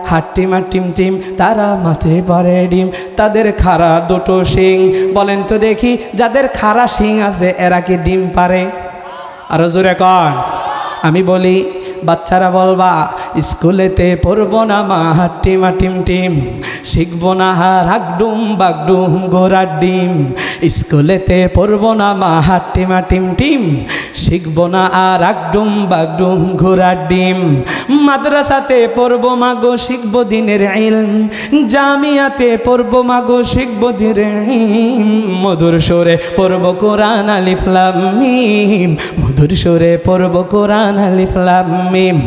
হাট্টিমা team team তারা মাথে পরে ডিম, তাদের খাড়া দুটো শিং। বলেন তো দেখি, যাদের খাড়া শিং আছে এরা কি ডিম পারে? আরো জোরে কন। আমি বলি, বাচ্চারা বলবা স্কুলেতে পড়বো না মা হাট্টিমা টিম টিম, শিখবো না হাগডুম বাগডুম ঘোড়ার ডিম। স্কুলেতে পড়বো না মা হাট্টিমা টিম টিম, শিখবো না আর হাগডুম বাগডুম ঘোড়ার ডিম। মাদ্রাসাতে পড়বো মাগো শিখবো দিনের ইলম, জামিয়াতে পড়বো মাগো শিখবো দিনের ইলম। মধুর সুরে পড়বো কোরআন আলিফ লাম মিম, মধুর সুরে পড়বো কোরআন আলিফ লাম মিম,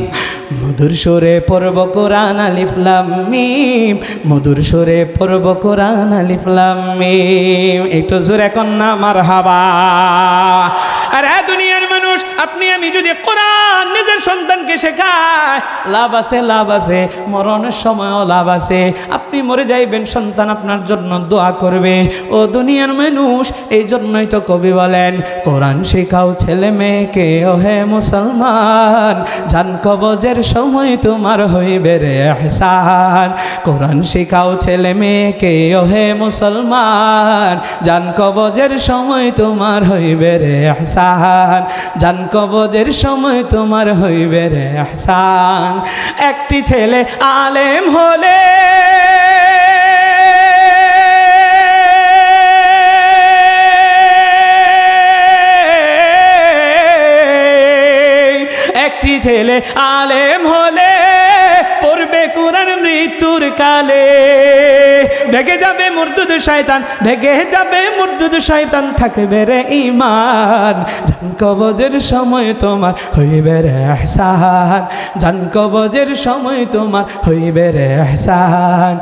মধুর সুরে পড়ব কোরআন আলিফ লাম মিম, মধুর সুরে পড়ব কোরআন আলিফ লাম মিম। একটু জোরে কন্যা মারহাবা। আর দুনিয়ার মানুষ, আপনি আমি যদি কোরআন নিজের সন্তানকে শেখায়, লাভ আছে, লাভ আছে, মরণের সময়ও লাভ আছে। আপনি মরে যাইবেন, সন্তান আপনার জন্য দোয়া করবে। ও দুনিয়ার মানুষ, এই জন্যই তো কবি বলেন, কোরআন শেখাও ছেলে মেয়েকে ও হে মুসলমান, জান কবজের সময় তোমার হইবে রে ইহসান। কোরআন শেখাও ছেলে মেয়েকে ও হে মুসলমান, জান কবজের সময় তোমার হইবে রে ইহসান, জান কবজের সময় তোমার হইবে রে ইহসান। একটি ছেলে আলেম হলে একটি ছেলে আলেম হলে পড়বে কোরআন মৃত্যুর কালে। ভেগে যাবে মুরদুদ শয়তান, ভেগে যাবে মুরদুদ শয়তান, থাকবে রে ঈমান, জান কবজের সময় তোমার হইবে রে ইহসান, জান কবজের সময় তোমার হইবে রে ইহসান।